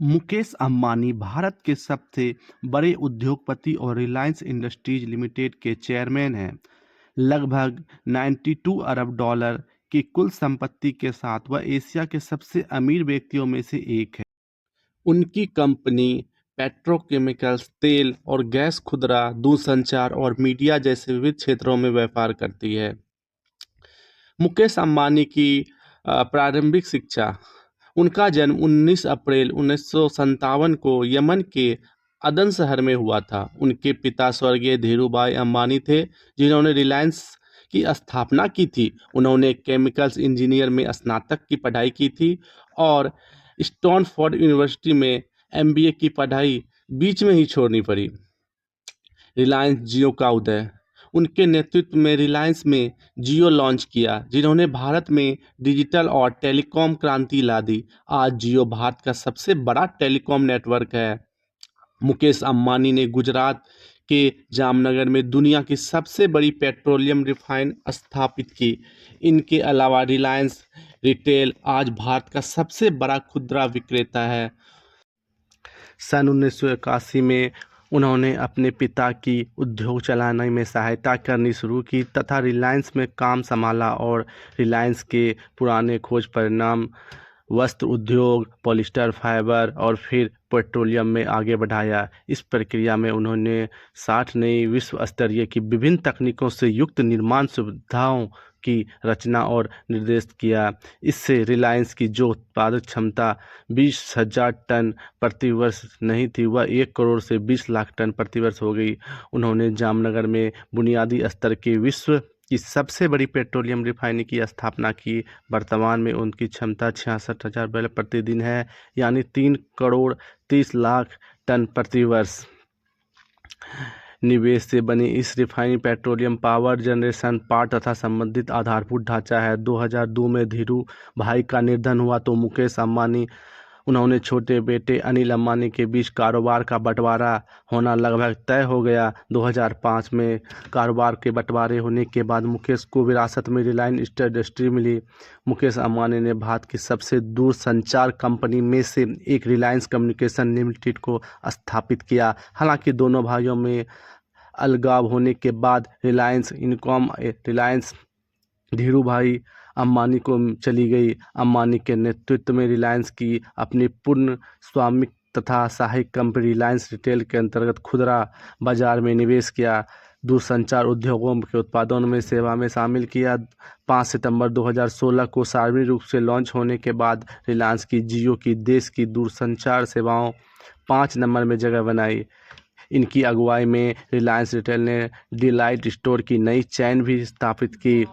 मुकेश अंबानी भारत के सबसे बड़े उद्योगपति और रिलायंस इंडस्ट्रीज लिमिटेड के चेयरमैन हैं। लगभग 92 अरब डॉलर की कुल संपत्ति के साथ वह एशिया के सबसे अमीर व्यक्तियों में से एक है। उनकी कंपनी पेट्रोकेमिकल्स, तेल और गैस, खुदरा, दूरसंचार और मीडिया जैसे विविध क्षेत्रों में व्यापार करती है। मुकेश अंबानी की प्रारंभिक शिक्षा। उनका जन्म 19 अप्रैल 1957 को यमन के अदन शहर में हुआ था। उनके पिता स्वर्गीय धीरूभाई अंबानी थे, जिन्होंने रिलायंस की स्थापना की थी। उन्होंने केमिकल्स इंजीनियर में स्नातक की पढ़ाई की थी और स्टैनफोर्ड यूनिवर्सिटी में एमबीए की पढ़ाई बीच में ही छोड़नी पड़ी। रिलायंस जियो का उदय। उनके नेतृत्व में रिलायंस में जियो लॉन्च किया, जिन्होंने भारत में डिजिटल और टेलीकॉम क्रांति ला दी। आज जियो भारत का सबसे बड़ा टेलीकॉम नेटवर्क है। मुकेश अंबानी ने गुजरात के जामनगर में दुनिया की सबसे बड़ी पेट्रोलियम रिफाइन स्थापित की। इनके अलावा रिलायंस रिटेल आज भारत का सबसे बड़ा खुदरा विक्रेता है। सन 1981 में उन्होंने अपने पिता की उद्योग चलाने में सहायता करनी शुरू की तथा रिलायंस में काम संभाला और रिलायंस के पुराने खोज परिणाम वस्त्र उद्योग, पॉलिएस्टर फाइबर और फिर पेट्रोलियम में आगे बढ़ाया। इस प्रक्रिया में उन्होंने 60 नई विश्व स्तरीय की विभिन्न तकनीकों से युक्त निर्माण सुविधाओं की रचना और निर्देश किया। इससे रिलायंस की जो उत्पादक क्षमता 20,000 टन प्रति वर्ष नहीं थी, वह 1 करोड़ से 20 लाख टन प्रति वर्ष हो गई। उन्होंने जामनगर में बुनियादी स्तर की विश्व की सबसे बड़ी पेट्रोलियम रिफाइनरी की स्थापना की। वर्तमान में उनकी क्षमता 66,000 बैरल प्रतिदिन है, यानी 3 करोड़ 30 लाख टन प्रति वर्ष। निवेश से बनी इस refinery petroleum power generation part तथा संबंधित आधारभूत ढांचा है। 2002 में धीरू भाई का निधन हुआ तो मुकेश अंबानी उन्होंने छोटे बेटे अनिल अंबानी के बीच कारोबार का बंटवारा होना लगभग तय हो गया। 2005 में कारोबार के बंटवारे होने के बाद मुकेश को विरासत में रिलायंस इंडस्ट्री मिली। मुकेश अंबानी ने भारत की सबसे दूरसंचार कंपनी में से एक रिलायंस कम्युनिकेशन लिमिटेड को स्थापित किया। हालांकि दोनों भाइयों में अलगाव होने के बाद रिलायंस धीरूभाई अंबानी को चली गई। अंबानी के नेतृत्व में रिलायंस की अपनी पूर्ण स्वामित्व तथा सहायक कंपनी रिलायंस रिटेल के अंतर्गत खुदरा बाजार में निवेश किया, दूरसंचार उद्योगों के उत्पादों में सेवा में शामिल किया। 5 सितंबर 2016 को सार्वजनिक रूप से लॉन्च होने के बाद रिलायंस की जियो की देश की दूरसंचार सेवाओं 5 नंबर में जगह बनाई। इनकी अगुवाई में रिलायंस रिटेल ने डिलाइट स्टोर की नई चेन भी स्थापित की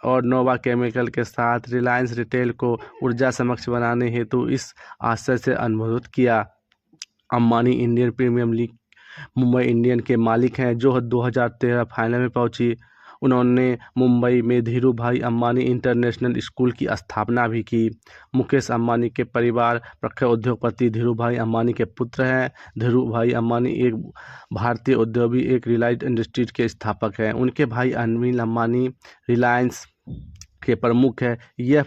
और नोवा केमिकल के साथ रिलायंस रिटेल को ऊर्जा सक्षम बनाने हेतु इस आशय से अनुमोदित किया। Ambani Indian Premier League Mumbai Indian के मालिक हैं, जो 2013 फाइनल में पहुंची। उन्होंने मुंबई में धीरूभाई अंबानी इंटरनेशनल स्कूल की स्थापना भी की। मुकेश अंबानी के परिवार प्रख्यात उद्योगपति धीरूभाई अंबानी के पुत्र हैं। धीरूभाई अंबानी एक भारतीय उद्योगी एक रिलायंस इंडस्ट्रीज के स्थापक हैं। उनके भाई अनिल अंबानी रिलायंस के प्रमुख हैं। यह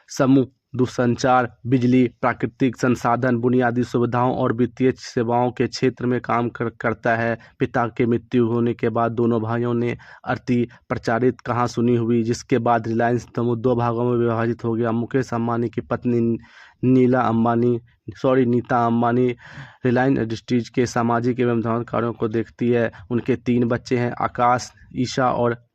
समूह दूरसंचार, बिजली, प्राकृतिक संसाधन, बुनियादी सुविधाओं और वित्तीय सेवाओं के क्षेत्र में काम करता है। पिता के मृत्यु होने के बाद दोनों भाइयों ने अति प्रचारित कहासुनी हुई, जिसके बाद रिलायंस समूह 2 भागों में विभाजित हो गया। मुकेश अंबानी की पत्नी नीता अंबानी रिलायंस इंडस्ट्रीज के सामाजिक एवं धार्मिक कार्यों को देखती है। उनके 3 बच्चे हैं, आकाश, ईशा और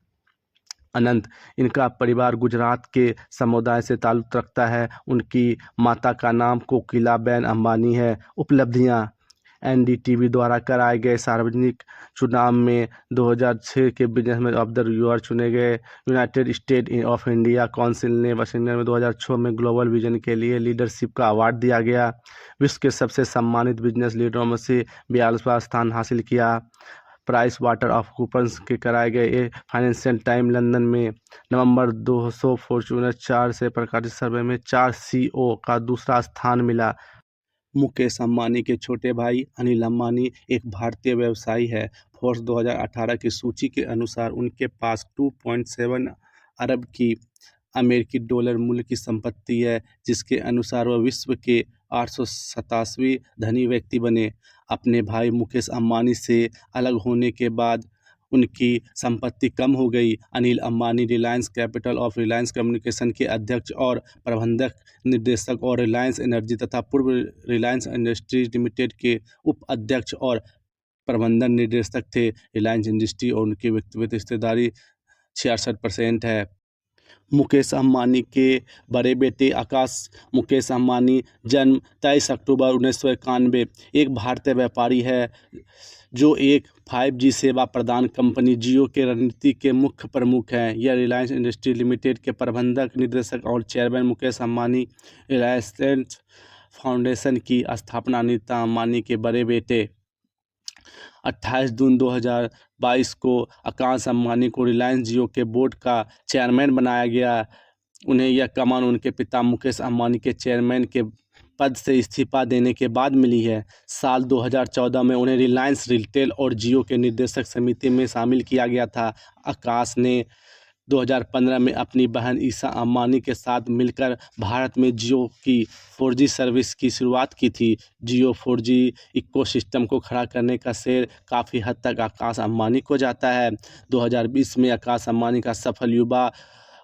अनंत। इनका परिवार गुजरात के समुदाय से ताल्लुक़ रखता है। उनकी माता का नाम कोकिलाबेन अंबानी है। उपलब्धियां: एनडीटीवी द्वारा कराए गए सार्वजनिक चुनाव में 2006 के बिजनेसमैन ऑफ द ईयर चुने गए। United state of India council ने वाशिंगटन में 2006 में ग्लोबल विजन के लिए लीडरशिप का अवार्ड दिया गया। विश्व के सबसे सम्मानित बिजनेस लीडरों में से 42वां स्थान हासिल किया। प्राइस वाटर ऑफ कूपर्स के कराए गए फाइनेंशियल टाइम लंदन में नवंबर 200 फॉर्च्यूनर 4 से प्रकाशित सर्वे में 4 सीईओ का दूसरा स्थान मिला। मुकेश अंबानी के छोटे भाई अनिल अंबानी एक भारतीय व्यवसायी है। फोर्ब्स 2018 की सूची के अनुसार उनके पास 2.7 अरब की अमेरिकी डॉलर मूल्य की संपत्ति है, जिसके अनुसार वह विश्व के 887वें धनी व्यक्ति बने। अपने भाई मुकेश अंबानी से अलग होने के बाद उनकी संपत्ति कम हो गई। अनिल अंबानी रिलायंस कैपिटल और रिलायंस कम्युनिकेशन के अध्यक्ष और प्रबंधक निर्देशक और रिलायंस एनर्जी तथा पूर्व रिलायंस इंडस्ट्रीज लिमिटेड के उप अध्यक्ष और प्रबंधन निर्देशक थे। रिलायंस इंडस्ट्री और उनकी व्यक्तिगत हिस्सेदारी 66% है। मुकेश अंबानी के बड़े बेटे आकाश मुकेश अंबानी जन्म 23 अक्टूबर 1991 एक भारतीय व्यापारी है जो एक 5G सेवा प्रदान कंपनी जियो के रणनीति के मुख्य प्रमुख हैं। यह रिलायंस इंडस्ट्री लिमिटेड के प्रबंधक निर्देशक और चेयरमैन मुकेश अंबानी रिलायंस फाउंडेशन की स्थापना नीता अंबानी के बड़े बेटे 28 जून 2022 को आकाश अंबानी को रिलायंस जियो के बोर्ड का चेयरमैन बनाया गया। उन्हें यह कमान उनके पिता मुकेश अंबानी के चेयरमैन के पद से इस्तीफा देने के बाद मिली है। साल 2014 में उन्हें रिलायंस रिटेल और जियो के निर्देशक समिति में शामिल किया गया था। आकाश ने 2015 में अपनी बहन ईशा अंबानी के साथ मिलकर भारत में जियो की 4G सर्विस की शुरुआत की थी। जियो 4G इकोसिस्टम को खड़ा करने का श्रेय काफ़ी हद तक आकाश अंबानी को जाता है। 2020 में आकाश अंबानी का सफल युवा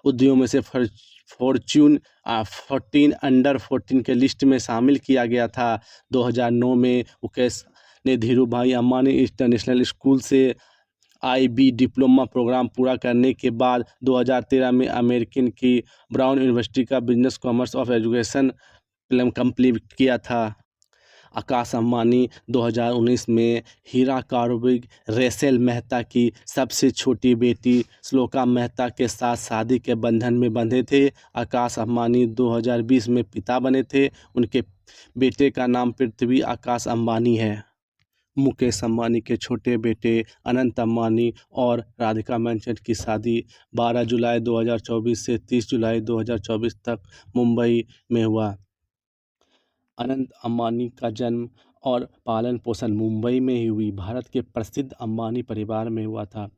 उद्योगों में से फॉर्च्यून 14 अंडर 14 के लिस्ट में शामिल किया गया था। 2009 में मुकेश ने धीरूभाई अंबानी इंटरनेशनल स्कूल से IB डिप्लोमा प्रोग्राम पूरा करने के बाद 2013 में अमेरिकन की ब्राउन यूनिवर्सिटी का business commerce of education complete किया था। आकाश अंबानी 2019 में हीरा कार्विक रेसेल मेहता की सबसे छोटी बेटी श्लोका मेहता के साथ शादी के बंधन में बंधे थे। आकाश अंबानी 2020 में पिता बने थे। उनके बेटे का नाम पृथ्वी आकाश अंबानी है। मुकेश अंबानी के छोटे बेटे अनंत अंबानी और राधिका मैनचंद की शादी 12 जुलाई 2024 से 30 जुलाई 2024 तक मुंबई में हुआ। अनंत अंबानी का जन्म और पालन पोषण मुंबई में ही हुई भारत के प्रसिद्ध अंबानी परिवार में हुआ था।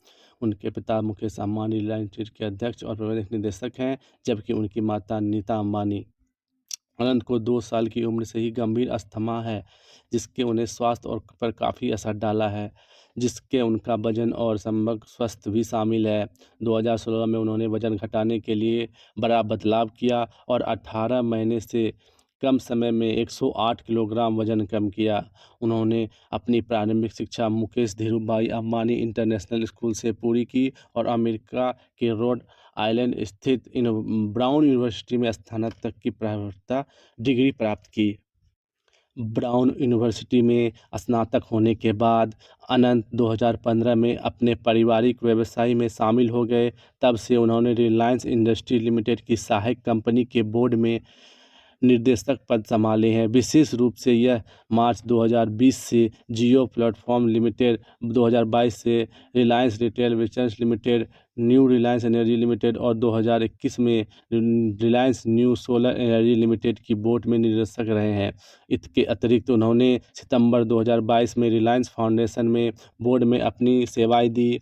उनके पिता मुकेश अंबानी रिलायंस के अध्यक्ष और प्रबंधक निदेशक हैं, जबकि उनकी माता नीता अंबानी। अनंत को 2 साल की उम्र से ही गंभीर अस्थमा है, जिसके उन्हें स्वास्थ्य और पर काफ़ी असर डाला है, जिसके उनका वजन और समग्र स्वास्थ्य भी शामिल है। 2016 में उन्होंने वजन घटाने के लिए बड़ा बदलाव किया और 18 महीने से कम समय में 108 किलोग्राम वजन कम किया। उन्होंने अपनी प्रारंभिक शिक्षा मुकेश धीरूभाई अंबानी इंटरनेशनल स्कूल से पूरी की और अमेरिका के रोड आइलैंड स्थित ब्राउन यूनिवर्सिटी में स्नातक की प्रवक्ता डिग्री प्राप्त की। ब्राउन यूनिवर्सिटी में स्नातक होने के बाद अनंत 2015 में अपने पारिवारिक व्यवसाय में शामिल हो गए। तब से उन्होंने रिलायंस इंडस्ट्री लिमिटेड की सहायक कंपनी के बोर्ड में निर्देशक पद संभाले हैं। विशेष रूप से यह मार्च 2020 से जियो प्लेटफॉर्म लिमिटेड, 2022 से Reliance retail ventures limited, new Reliance energy limited और 2021 में Reliance new solar energy limited की बोर्ड में निर्देशक रहे हैं। इसके अतिरिक्त उन्होंने सितंबर 2022 में रिलायंस फाउंडेशन में बोर्ड में अपनी सेवाएं दी।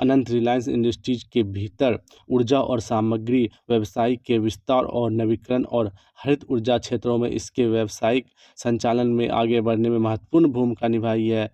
अनंत रिलायंस इंडस्ट्रीज के भीतर ऊर्जा और सामग्री व्यवसाय के विस्तार और नवीकरण और हरित ऊर्जा क्षेत्रों में इसके व्यावसायिक संचालन में आगे बढ़ने में महत्वपूर्ण भूमिका निभाई है।